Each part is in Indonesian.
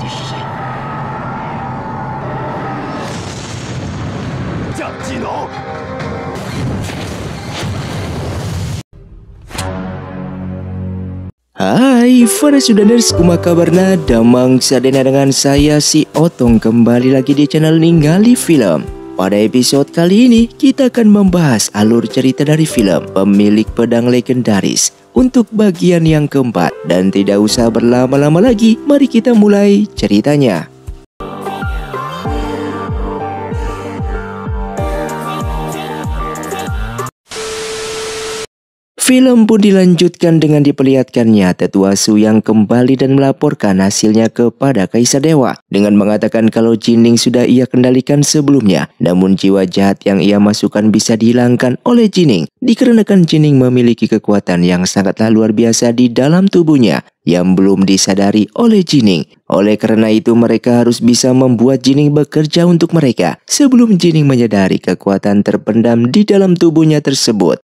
底是谁？降技能。 Hai para Sudaners, kumaha kabarna? Damang sadena dengan saya si Otong kembali lagi di channel Ningali Film. Pada episode kali ini kita akan membahas alur cerita dari film Pemilik Pedang Legendaris untuk bagian yang keempat. Dan tidak usah berlama-lama lagi, mari kita mulai ceritanya. Film pun dilanjutkan dengan diperlihatkannya Tetua Su yang kembali dan melaporkan hasilnya kepada Kaisar Dewa dengan mengatakan kalau Jining sudah ia kendalikan sebelumnya, namun jiwa jahat yang ia masukkan bisa dihilangkan oleh Jining dikarenakan Jining memiliki kekuatan yang sangatlah luar biasa di dalam tubuhnya yang belum disadari oleh Jining. Oleh karena itu mereka harus bisa membuat Jining bekerja untuk mereka sebelum Jining menyadari kekuatan terpendam di dalam tubuhnya tersebut.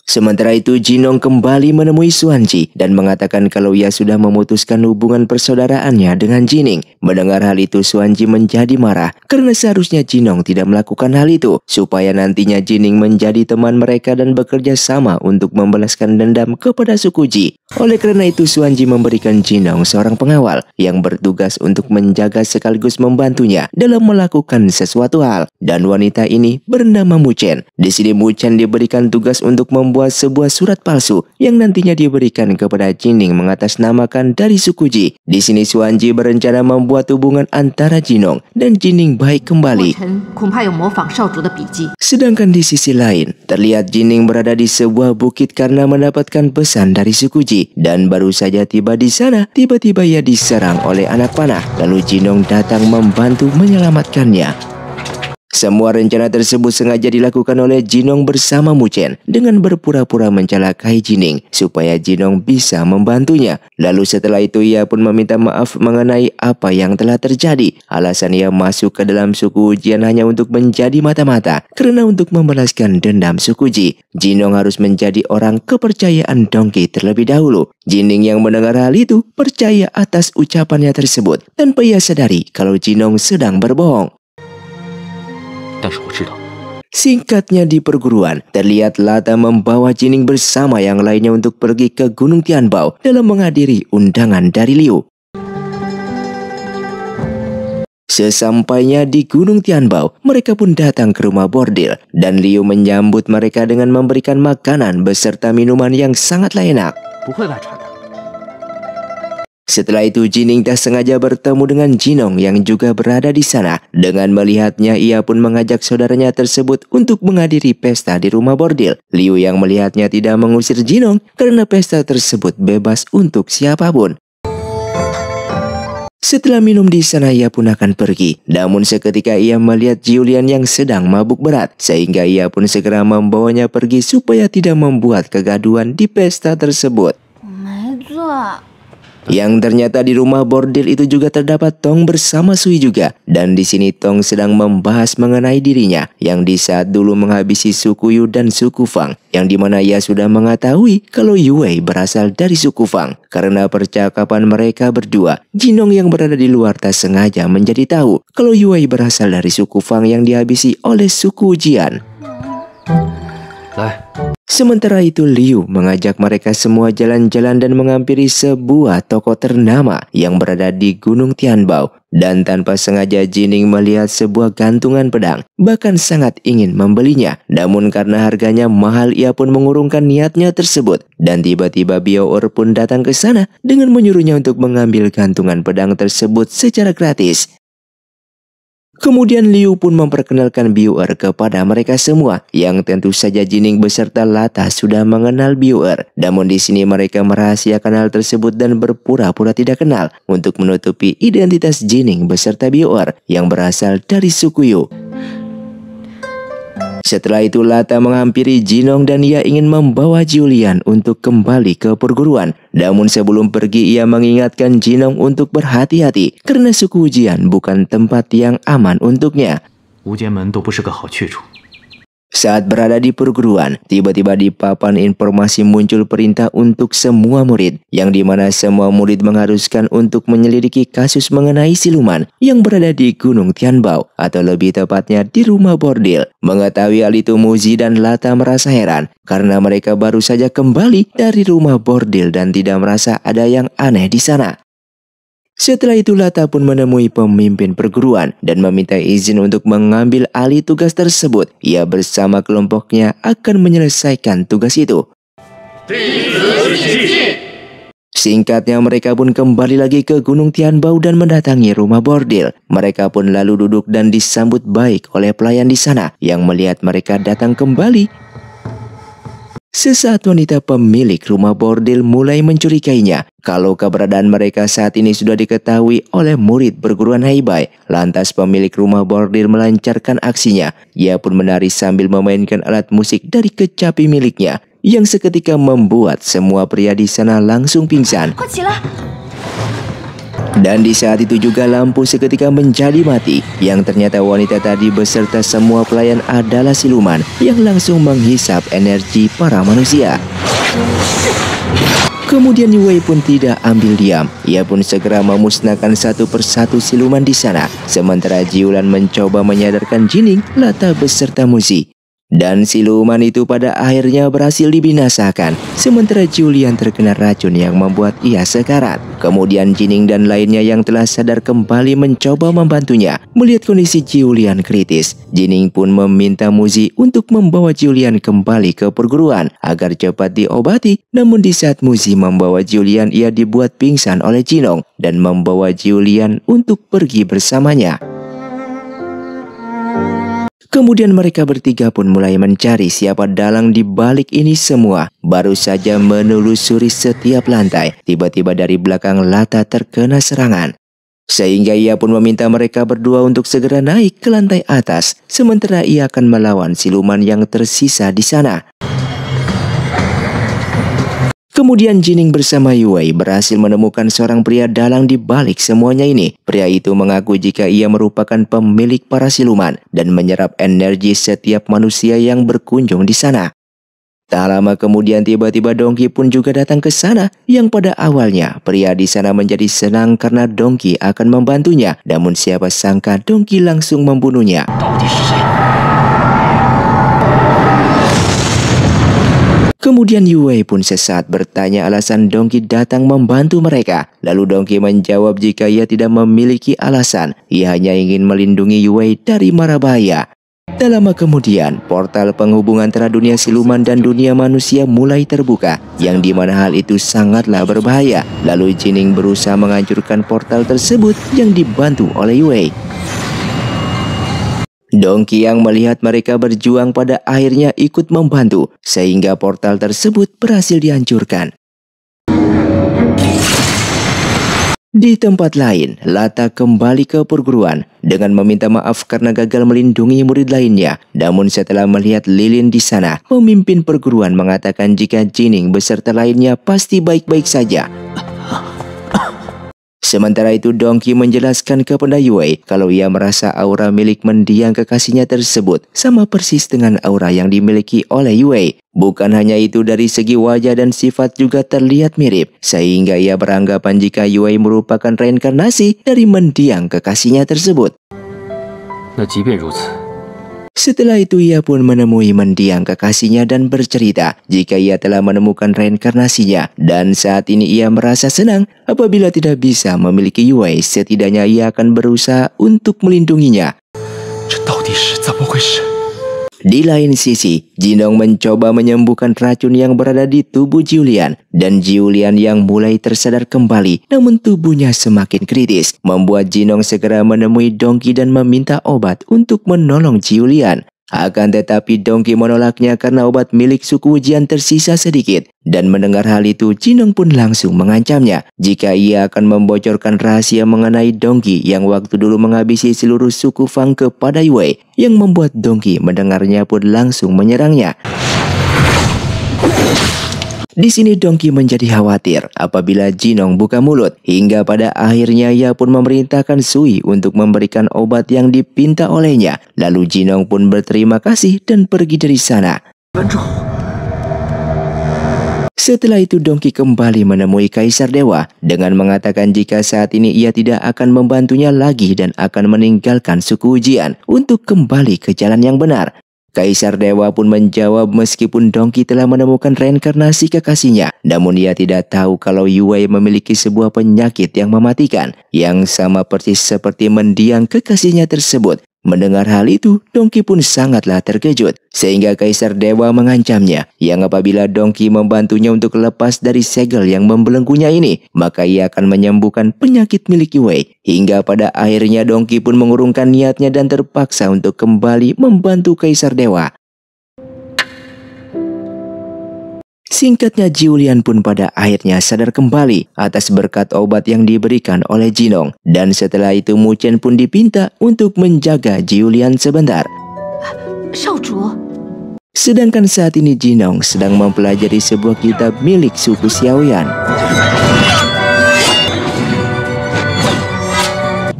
Sementara itu Jinong kembali menemui Xuanji dan mengatakan kalau ia sudah memutuskan hubungan persaudaraannya dengan Jining. Mendengar hal itu Xuanji menjadi marah karena seharusnya Jinong tidak melakukan hal itu supaya nantinya Jining menjadi teman mereka dan bekerja sama untuk membalaskan dendam kepada suku Ji. Oleh karena itu Xuanji memberikan Jinong seorang pengawal yang bertugas untuk menjaga sekaligus membantunya dalam melakukan sesuatu hal, dan wanita ini bernama Mu Chen. Di sini Mu Chen diberikan tugas untuk membuat sebuah surat palsu yang nantinya diberikan kepada Jining mengatasnamakan dari suku Ji. Di sini Xuanji berencana membuat hubungan antara Jinong dan Jining baik kembali. Sedangkan di sisi lain, terlihat Jining berada di sebuah bukit karena mendapatkan pesan dari suku Ji. Dan baru saja tiba di sana, tiba-tiba ia diserang oleh anak panah. Lalu Jinong datang membantu menyelamatkannya. Semua rencana tersebut sengaja dilakukan oleh Jinong bersama Mu Chen dengan berpura-pura mencelakai Jining supaya Jinong bisa membantunya. Lalu setelah itu ia pun meminta maaf mengenai apa yang telah terjadi. Alasan ia masuk ke dalam suku ujian hanya untuk menjadi mata-mata karena untuk membalaskan dendam suku Ji. Jinong harus menjadi orang kepercayaan Donkey terlebih dahulu. Jining yang mendengar hal itu percaya atas ucapannya tersebut tanpa ia sadari kalau Jinong sedang berbohong. Singkatnya di perguruan, terlihat Lata membawa Jining bersama yang lainnya untuk pergi ke Gunung Tianbao dalam menghadiri undangan dari Liu. Sesampainya di Gunung Tianbao, mereka pun datang ke rumah bordil dan Liu menyambut mereka dengan memberikan makanan beserta minuman yang sangatlah enak. Setelah itu Jining tak sengaja bertemu dengan Jinong yang juga berada di sana. Dengan melihatnya ia pun mengajak saudaranya tersebut untuk menghadiri pesta di rumah bordil. Liu yang melihatnya tidak mengusir Jinong karena pesta tersebut bebas untuk siapapun. Setelah minum di sana ia pun akan pergi. Namun seketika ia melihat Julian yang sedang mabuk berat sehingga ia pun segera membawanya pergi supaya tidak membuat kegaduhan di pesta tersebut. Yang ternyata di rumah bordil itu juga terdapat Tong bersama Sui juga. Dan di sini Tong sedang membahas mengenai dirinya yang di saat dulu menghabisi suku Yu dan suku Fang, yang dimana ia sudah mengetahui kalau Yue berasal dari suku Fang. Karena percakapan mereka berdua, Jinong yang berada di luar tak sengaja menjadi tahu kalau Yue berasal dari suku Fang yang dihabisi oleh suku Jian. Sementara itu Liu mengajak mereka semua jalan-jalan dan menghampiri sebuah toko ternama yang berada di Gunung Tianbao. Dan tanpa sengaja Jining melihat sebuah gantungan pedang, bahkan sangat ingin membelinya. Namun karena harganya mahal ia pun mengurungkan niatnya tersebut. Dan tiba-tiba Biaoer pun datang ke sana dengan menyuruhnya untuk mengambil gantungan pedang tersebut secara gratis. Kemudian Liu pun memperkenalkan Biaoer kepada mereka semua, yang tentu saja Jining beserta Lata sudah mengenal Biaoer. Namun di sini mereka merahasiakan hal tersebut dan berpura-pura tidak kenal untuk menutupi identitas Jining beserta Biaoer yang berasal dari suku Yu. Setelah itu Lata menghampiri Jinong dan ia ingin membawa Julian untuk kembali ke perguruan. Namun sebelum pergi ia mengingatkan Jinong untuk berhati-hati karena suku Jian bukan tempat yang aman untuknya. Saat berada di perguruan, tiba-tiba di papan informasi muncul perintah untuk semua murid, yang dimana semua murid mengharuskan untuk menyelidiki kasus mengenai siluman yang berada di Gunung Tianbao, atau lebih tepatnya di rumah bordil. Mengetahui hal itu, Muzi dan Lata merasa heran, karena mereka baru saja kembali dari rumah bordil dan tidak merasa ada yang aneh di sana. Setelah itu Lata pun menemui pemimpin perguruan dan meminta izin untuk mengambil alih tugas tersebut. Ia bersama kelompoknya akan menyelesaikan tugas itu. Singkatnya, mereka pun kembali lagi ke Gunung Tianbao dan mendatangi rumah bordil. Mereka pun lalu duduk dan disambut baik oleh pelayan di sana yang melihat mereka datang kembali. Sesaat wanita pemilik rumah bordil mulai mencurigainya kalau keberadaan mereka saat ini sudah diketahui oleh murid perguruan Haibai. Lantas pemilik rumah bordil melancarkan aksinya. Ia pun menari sambil memainkan alat musik dari kecapi miliknya, yang seketika membuat semua pria di sana langsung pingsan. Dan di saat itu juga lampu seketika menjadi mati, yang ternyata wanita tadi beserta semua pelayan adalah siluman yang langsung menghisap energi para manusia. Kemudian Yue pun tidak ambil diam. Ia pun segera memusnahkan satu persatu siluman di sana. Sementara Jiulan mencoba menyadarkan Jining, Lata beserta Muzi. Dan siluman itu pada akhirnya berhasil dibinasakan. Sementara Julian terkena racun yang membuat ia sekarat. Kemudian Jining dan lainnya yang telah sadar kembali mencoba membantunya. Melihat kondisi Julian kritis, Jining pun meminta Muzi untuk membawa Julian kembali ke perguruan agar cepat diobati. Namun di saat Muzi membawa Julian, ia dibuat pingsan oleh Jinong dan membawa Julian untuk pergi bersamanya. Kemudian mereka bertiga pun mulai mencari siapa dalang di balik ini semua. Baru saja menelusuri setiap lantai, tiba-tiba dari belakang Lata terkena serangan. Sehingga ia pun meminta mereka berdua untuk segera naik ke lantai atas, sementara ia akan melawan siluman yang tersisa di sana. Kemudian Jining bersama Yue berhasil menemukan seorang pria dalang di balik semuanya ini. Pria itu mengaku jika ia merupakan pemilik para siluman dan menyerap energi setiap manusia yang berkunjung di sana. Tak lama kemudian tiba-tiba Dongki pun juga datang ke sana, yang pada awalnya pria di sana menjadi senang karena Dongki akan membantunya. Namun siapa sangka Dongki langsung membunuhnya. Kemudian Yue pun sesaat bertanya alasan Dongki datang membantu mereka. Lalu Dongki menjawab jika ia tidak memiliki alasan. Ia hanya ingin melindungi Yue dari mara bahaya. Tak lama kemudian, portal penghubungan antara dunia siluman dan dunia manusia mulai terbuka, yang dimana hal itu sangatlah berbahaya. Lalu Jining berusaha menghancurkan portal tersebut yang dibantu oleh Yue. Dongki yang melihat mereka berjuang pada akhirnya ikut membantu, sehingga portal tersebut berhasil dihancurkan. Di tempat lain, Lata kembali ke perguruan dengan meminta maaf karena gagal melindungi murid lainnya. Namun setelah melihat lilin di sana, pemimpin perguruan mengatakan jika Jining beserta lainnya pasti baik-baik saja. Sementara itu Dongki menjelaskan kepada Yue kalau ia merasa aura milik mendiang kekasihnya tersebut sama persis dengan aura yang dimiliki oleh Yue. Bukan hanya itu, dari segi wajah dan sifat juga terlihat mirip, sehingga ia beranggapan jika Yue merupakan reinkarnasi dari mendiang kekasihnya tersebut. Setelah itu ia pun menemui mendiang kekasihnya dan bercerita jika ia telah menemukan reinkarnasinya. Dan saat ini ia merasa senang apabila tidak bisa memiliki Yue, setidaknya ia akan berusaha untuk melindunginya. Di lain sisi, Jinong mencoba menyembuhkan racun yang berada di tubuh Julian. Dan Julian yang mulai tersadar kembali, namun tubuhnya semakin kritis, membuat Jinong segera menemui Dongki dan meminta obat untuk menolong Julian. Akan tetapi Dongki menolaknya karena obat milik suku Jian tersisa sedikit. Dan mendengar hal itu, Jinong pun langsung mengancamnya jika ia akan membocorkan rahasia mengenai Dongki yang waktu dulu menghabisi seluruh suku Fang kepada Yue, yang membuat Dongki mendengarnya pun langsung menyerangnya. Di sini Dongki menjadi khawatir apabila Jinong buka mulut, hingga pada akhirnya ia pun memerintahkan Sui untuk memberikan obat yang dipinta olehnya. Lalu Jinong pun berterima kasih dan pergi dari sana. Setelah itu Dongki kembali menemui Kaisar Dewa dengan mengatakan jika saat ini ia tidak akan membantunya lagi dan akan meninggalkan suku Ujian untuk kembali ke jalan yang benar. Kaisar Dewa pun menjawab meskipun Dongki telah menemukan reinkarnasi kekasihnya, namun ia tidak tahu kalau Yue memiliki sebuah penyakit yang mematikan, yang sama persis seperti mendiang kekasihnya tersebut. Mendengar hal itu, Dongki pun sangatlah terkejut, sehingga Kaisar Dewa mengancamnya, yang apabila Dongki membantunya untuk lepas dari segel yang membelenggunya ini, maka ia akan menyembuhkan penyakit milik Yue. Hingga pada akhirnya Dongki pun mengurungkan niatnya dan terpaksa untuk kembali membantu Kaisar Dewa. Singkatnya Julian pun pada akhirnya sadar kembali atas berkat obat yang diberikan oleh Jinong. Dan setelah itu Mu Chen pun dipinta untuk menjaga Julian sebentar. Sedangkan saat ini Jinong sedang mempelajari sebuah kitab milik suku Xiaoyan.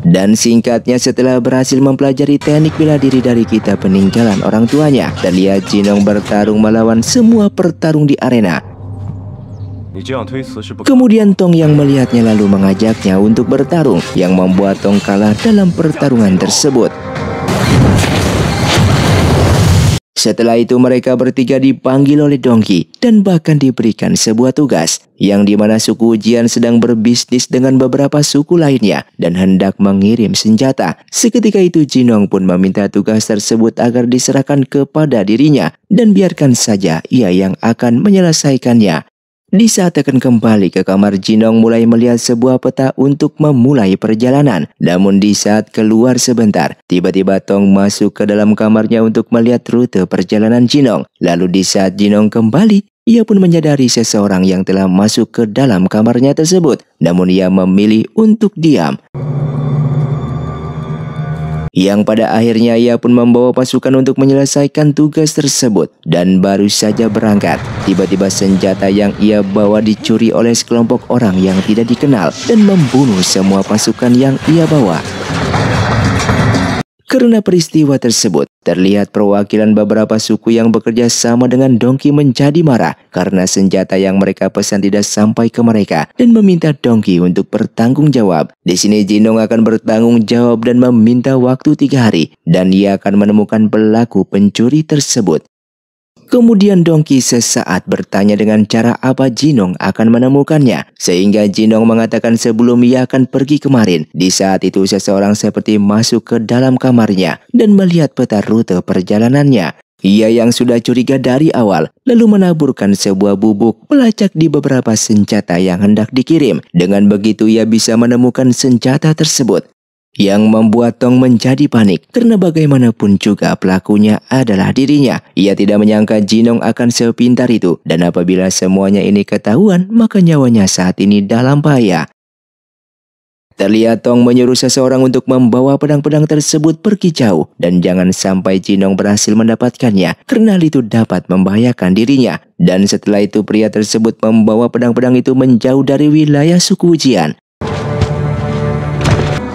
Dan singkatnya setelah berhasil mempelajari teknik bela diri dari kitab peninggalan orang tuanya, terlihat Jinong bertarung melawan semua pertarung di arena. Kemudian Tong yang melihatnya lalu mengajaknya untuk bertarung, yang membuat Tong kalah dalam pertarungan tersebut. Setelah itu mereka bertiga dipanggil oleh Dongki dan bahkan diberikan sebuah tugas, yang dimana suku Ujian sedang berbisnis dengan beberapa suku lainnya dan hendak mengirim senjata. Seketika itu Jinong pun meminta tugas tersebut agar diserahkan kepada dirinya dan biarkan saja ia yang akan menyelesaikannya. Di saat akan kembali ke kamar, Jinong mulai melihat sebuah peta untuk memulai perjalanan. Namun di saat keluar sebentar, tiba-tiba Tong masuk ke dalam kamarnya untuk melihat rute perjalanan Jinong. Lalu di saat Jinong kembali, ia pun menyadari seseorang yang telah masuk ke dalam kamarnya tersebut. Namun ia memilih untuk diam. Yang pada akhirnya ia pun membawa pasukan untuk menyelesaikan tugas tersebut. Dan baru saja berangkat, tiba-tiba senjata yang ia bawa dicuri oleh sekelompok orang yang tidak dikenal dan membunuh semua pasukan yang ia bawa. Karena peristiwa tersebut, terlihat perwakilan beberapa suku yang bekerja sama dengan Dongki menjadi marah karena senjata yang mereka pesan tidak sampai ke mereka dan meminta Dongki untuk bertanggung jawab. Di sini Jinong akan bertanggung jawab dan meminta waktu 3 hari dan ia akan menemukan pelaku pencuri tersebut. Kemudian Dongki sesaat bertanya dengan cara apa Jinong akan menemukannya, sehingga Jinong mengatakan sebelum ia akan pergi kemarin. Di saat itu seseorang seperti masuk ke dalam kamarnya dan melihat peta rute perjalanannya. Ia yang sudah curiga dari awal, lalu menaburkan sebuah bubuk pelacak di beberapa senjata yang hendak dikirim. Dengan begitu ia bisa menemukan senjata tersebut, yang membuat Tong menjadi panik karena bagaimanapun juga pelakunya adalah dirinya. Ia tidak menyangka Jinong akan sepintar itu, dan apabila semuanya ini ketahuan, maka nyawanya saat ini dalam bahaya. Terlihat Tong menyuruh seseorang untuk membawa pedang-pedang tersebut pergi jauh dan jangan sampai Jinong berhasil mendapatkannya karena hal itu dapat membahayakan dirinya. Dan setelah itu pria tersebut membawa pedang-pedang itu menjauh dari wilayah suku Ujian.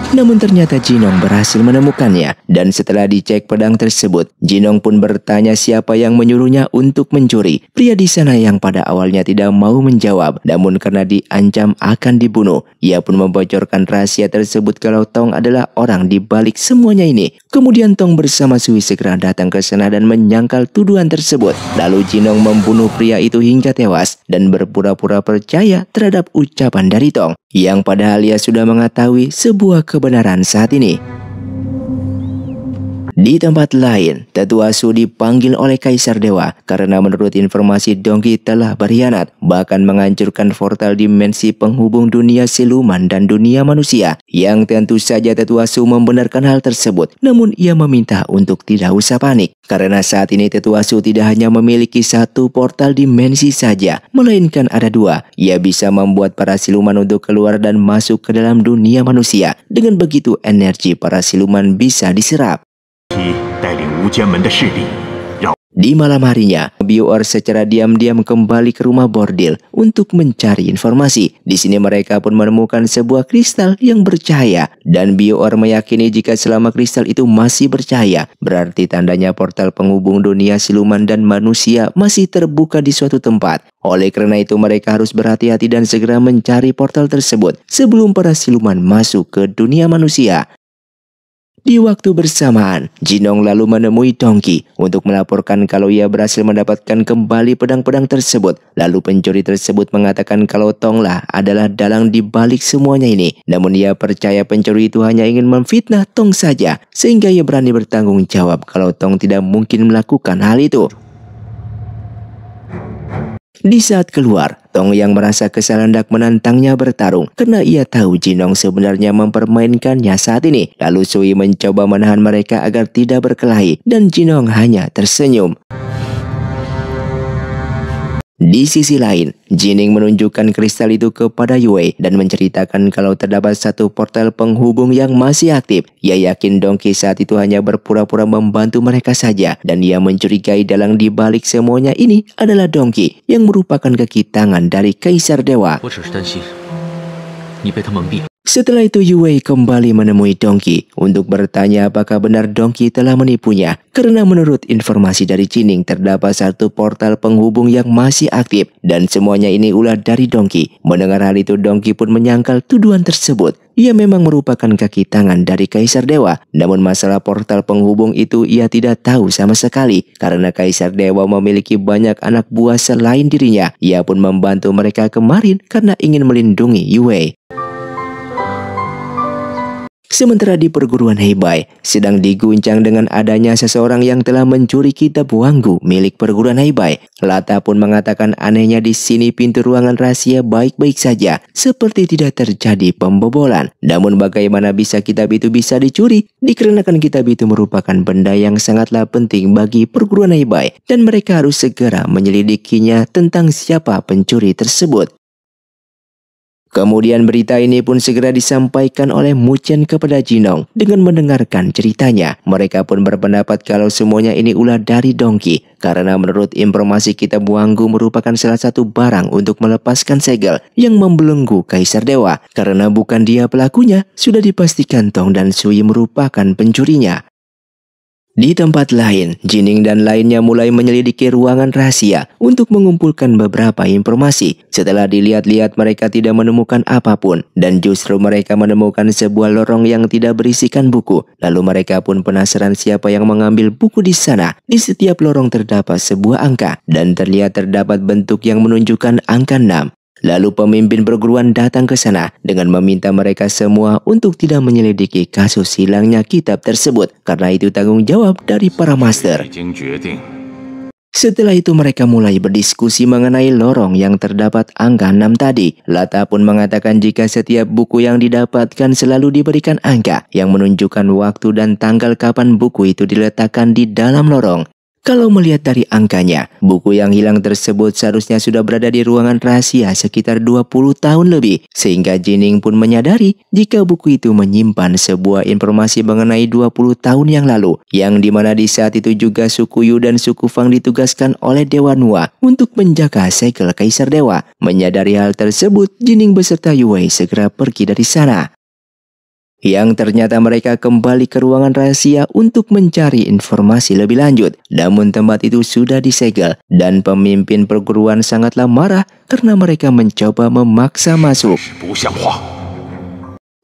Namun ternyata Jinong berhasil menemukannya, dan setelah dicek pedang tersebut, Jinong pun bertanya siapa yang menyuruhnya untuk mencuri. Pria di sana yang pada awalnya tidak mau menjawab, namun karena diancam akan dibunuh, ia pun membocorkan rahasia tersebut kalau Tong adalah orang di balik semuanya ini. Kemudian Tong bersama Sui segera datang ke sana dan menyangkal tuduhan tersebut. Lalu Jinong membunuh pria itu hingga tewas dan berpura-pura percaya terhadap ucapan dari Tong, yang padahal ia sudah mengetahui sebuah kebenaran saat ini. Di tempat lain, Tetua Su dipanggil oleh Kaisar Dewa karena menurut informasi Dongki telah berkhianat, bahkan menghancurkan portal dimensi penghubung dunia siluman dan dunia manusia. Yang tentu saja Tetua Su membenarkan hal tersebut, namun ia meminta untuk tidak usah panik. Karena saat ini Tetua Su tidak hanya memiliki satu portal dimensi saja, melainkan ada 2. Ia bisa membuat para siluman untuk keluar dan masuk ke dalam dunia manusia. Dengan begitu energi para siluman bisa diserap. Di malam harinya, Bioer secara diam-diam kembali ke rumah bordil untuk mencari informasi. Di sini mereka pun menemukan sebuah kristal yang bercahaya dan Bioer meyakini jika selama kristal itu masih bercahaya, berarti tandanya portal penghubung dunia siluman dan manusia masih terbuka di suatu tempat. Oleh karena itu mereka harus berhati-hati dan segera mencari portal tersebut sebelum para siluman masuk ke dunia manusia. Di waktu bersamaan, Jinong lalu menemui Dongki untuk melaporkan kalau ia berhasil mendapatkan kembali pedang-pedang tersebut. Lalu pencuri tersebut mengatakan kalau Tonglah adalah dalang di balik semuanya ini. Namun ia percaya pencuri itu hanya ingin memfitnah Tong saja, sehingga ia berani bertanggung jawab kalau Tong tidak mungkin melakukan hal itu. Di saat keluar, Tong yang merasa kesal hendak menantangnya bertarung karena ia tahu Jinong sebenarnya mempermainkannya saat ini. Lalu Sui mencoba menahan mereka agar tidak berkelahi dan Jinong hanya tersenyum. Di sisi lain, Jining menunjukkan kristal itu kepada Yue dan menceritakan kalau terdapat satu portal penghubung yang masih aktif. Ia yakin Dongki saat itu hanya berpura-pura membantu mereka saja dan ia mencurigai dalang di balik semuanya ini adalah Dongki yang merupakan kaki tangan dari Kaisar Dewa. Setelah itu Yue kembali menemui Dongki untuk bertanya apakah benar Dongki telah menipunya. Karena menurut informasi dari Jining terdapat satu portal penghubung yang masih aktif dan semuanya ini ulah dari Dongki. Mendengar hal itu Dongki pun menyangkal tuduhan tersebut. Ia memang merupakan kaki tangan dari Kaisar Dewa. Namun masalah portal penghubung itu ia tidak tahu sama sekali. Karena Kaisar Dewa memiliki banyak anak buah selain dirinya. Ia pun membantu mereka kemarin karena ingin melindungi Yue. Sementara di perguruan Heibai sedang diguncang dengan adanya seseorang yang telah mencuri kitab Wanggu milik perguruan Heibai. Lata pun mengatakan anehnya di sini pintu ruangan rahasia baik-baik saja, seperti tidak terjadi pembobolan. Namun bagaimana bisa kitab itu bisa dicuri? Dikarenakan kitab itu merupakan benda yang sangatlah penting bagi perguruan Heibai dan mereka harus segera menyelidikinya tentang siapa pencuri tersebut. Kemudian berita ini pun segera disampaikan oleh Mu Chen kepada Jinong. Dengan mendengarkan ceritanya, mereka pun berpendapat kalau semuanya ini ulah dari Dongki. Karena menurut informasi kitab Wanggu merupakan salah satu barang untuk melepaskan segel yang membelenggu Kaisar Dewa. Karena bukan dia pelakunya, sudah dipastikan Tong dan Sui merupakan pencurinya. Di tempat lain, Jining dan lainnya mulai menyelidiki ruangan rahasia untuk mengumpulkan beberapa informasi. Setelah dilihat-lihat mereka tidak menemukan apapun dan justru mereka menemukan sebuah lorong yang tidak berisikan buku. Lalu mereka pun penasaran siapa yang mengambil buku di sana. Di setiap lorong terdapat sebuah angka dan terlihat terdapat bentuk yang menunjukkan angka 6. Lalu pemimpin perguruan datang ke sana dengan meminta mereka semua untuk tidak menyelidiki kasus hilangnya kitab tersebut karena itu tanggung jawab dari para master. Setelah itu mereka mulai berdiskusi mengenai lorong yang terdapat angka 6 tadi. Lata pun mengatakan jika setiap buku yang didapatkan selalu diberikan angka yang menunjukkan waktu dan tanggal kapan buku itu diletakkan di dalam lorong. Kalau melihat dari angkanya, buku yang hilang tersebut seharusnya sudah berada di ruangan rahasia sekitar 20 tahun lebih. Sehingga Jining pun menyadari jika buku itu menyimpan sebuah informasi mengenai 20 tahun yang lalu. Yang dimana di saat itu juga suku Yu dan suku Fang ditugaskan oleh Dewa Nua untuk menjaga segel Kaisar Dewa. Menyadari hal tersebut, Jining beserta Yue segera pergi dari sana. Yang ternyata mereka kembali ke ruangan rahasia untuk mencari informasi lebih lanjut. Namun tempat itu sudah disegel dan pemimpin perguruan sangatlah marah karena mereka mencoba memaksa masuk.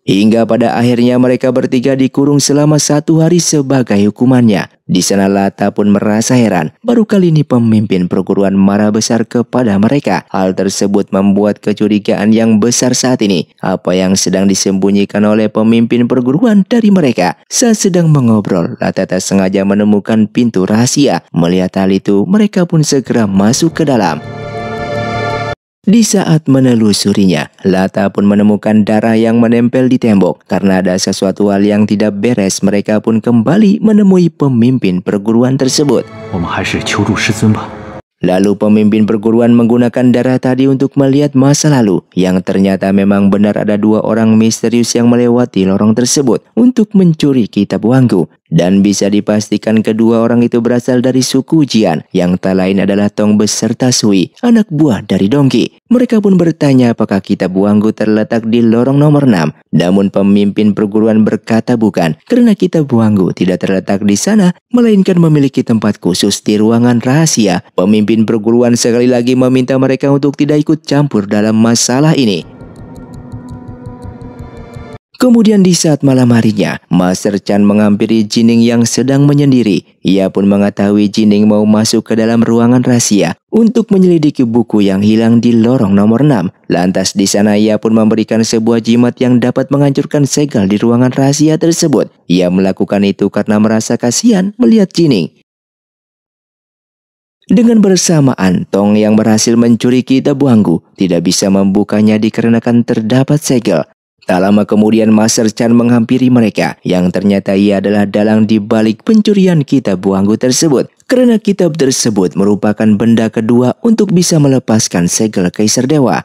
Hingga pada akhirnya mereka bertiga dikurung selama 1 hari sebagai hukumannya. Di sana Lata pun merasa heran. Baru kali ini pemimpin perguruan marah besar kepada mereka. Hal tersebut membuat kecurigaan yang besar saat ini. Apa yang sedang disembunyikan oleh pemimpin perguruan dari mereka? Saat sedang mengobrol, Lata tak sengaja menemukan pintu rahasia. Melihat hal itu, mereka pun segera masuk ke dalam. Di saat menelusurinya, Lata pun menemukan darah yang menempel di tembok. Karena ada sesuatu hal yang tidak beres, mereka pun kembali menemui pemimpin perguruan tersebut. Lalu pemimpin perguruan menggunakan darah tadi untuk melihat masa lalu. Yang ternyata memang benar ada 2 orang misterius yang melewati lorong tersebut untuk mencuri kitab Wanggu. Dan bisa dipastikan kedua orang itu berasal dari suku Jian, yang tak lain adalah Tong beserta Sui, anak buah dari Dongki. Mereka pun bertanya apakah kitab Wanggu terletak di lorong nomor 6. Namun pemimpin perguruan berkata bukan, karena kitab Wanggu tidak terletak di sana, melainkan memiliki tempat khusus di ruangan rahasia. Pemimpin perguruan sekali lagi meminta mereka untuk tidak ikut campur dalam masalah ini. Kemudian di saat malam harinya, Master Chan menghampiri Jining yang sedang menyendiri. Ia pun mengetahui Jining mau masuk ke dalam ruangan rahasia untuk menyelidiki buku yang hilang di lorong nomor 6. Lantas di sana ia pun memberikan sebuah jimat yang dapat menghancurkan segel di ruangan rahasia tersebut. Ia melakukan itu karena merasa kasihan melihat Jining. Dengan bersamaan, Tong yang berhasil mencuri kitab Wanggu tidak bisa membukanya dikarenakan terdapat segel. Tak lama kemudian Master Chan menghampiri mereka, yang ternyata ia adalah dalang di balik pencurian kitab Wanggu tersebut. Karena kitab tersebut merupakan benda kedua untuk bisa melepaskan segel Kaisar Dewa.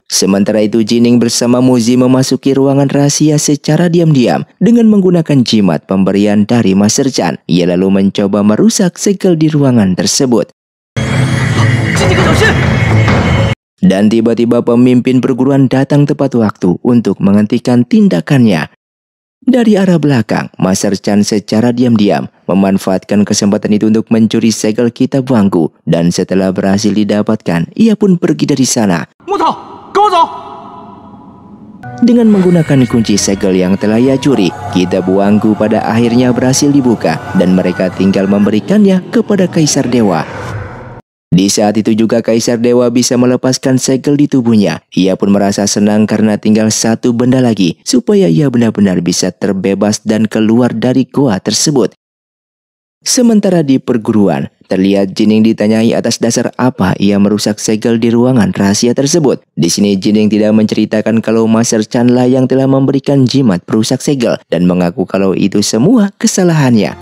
Sementara itu Jining bersama Muzi memasuki ruangan rahasia secara diam-diam dengan menggunakan jimat pemberian dari Master Chan. Ia lalu mencoba merusak segel di ruangan tersebut. Dan tiba-tiba pemimpin perguruan datang tepat waktu untuk menghentikan tindakannya. Dari arah belakang, Master Chan secara diam-diam memanfaatkan kesempatan itu untuk mencuri segel kitab Wanggu. Dan setelah berhasil didapatkan, ia pun pergi dari sana. Dengan menggunakan kunci segel yang telah ia curi, kitab Wanggu pada akhirnya berhasil dibuka. Dan mereka tinggal memberikannya kepada Kaisar Dewa. Di saat itu juga Kaisar Dewa bisa melepaskan segel di tubuhnya. Ia pun merasa senang karena tinggal satu benda lagi supaya ia benar-benar bisa terbebas dan keluar dari goa tersebut. Sementara di perguruan, terlihat Jining ditanyai atas dasar apa ia merusak segel di ruangan rahasia tersebut. Di sini Jining tidak menceritakan kalau Master Chan lah yang telah memberikan jimat perusak segel dan mengaku kalau itu semua kesalahannya.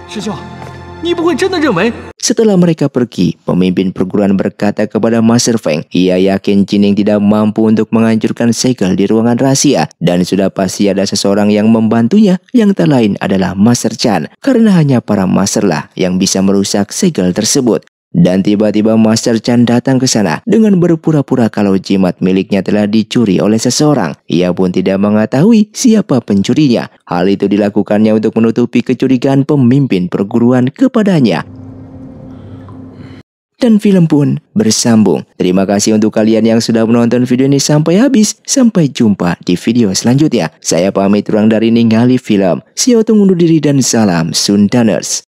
Setelah mereka pergi, pemimpin perguruan berkata kepada Master Feng, ia yakin Jining tidak mampu untuk menghancurkan segel di ruangan rahasia dan sudah pasti ada seseorang yang membantunya yang tak lain adalah Master Chan, karena hanya para master lah yang bisa merusak segel tersebut. Dan tiba-tiba Master Chan datang ke sana dengan berpura-pura kalau jimat miliknya telah dicuri oleh seseorang. Ia pun tidak mengetahui siapa pencurinya. Hal itu dilakukannya untuk menutupi kecurigaan pemimpin perguruan kepadanya. Dan film pun bersambung. Terima kasih untuk kalian yang sudah menonton video ini sampai habis. Sampai jumpa di video selanjutnya. Saya pamit ruang dari Ningali Film. See you, undur diri dan salam Sundaners.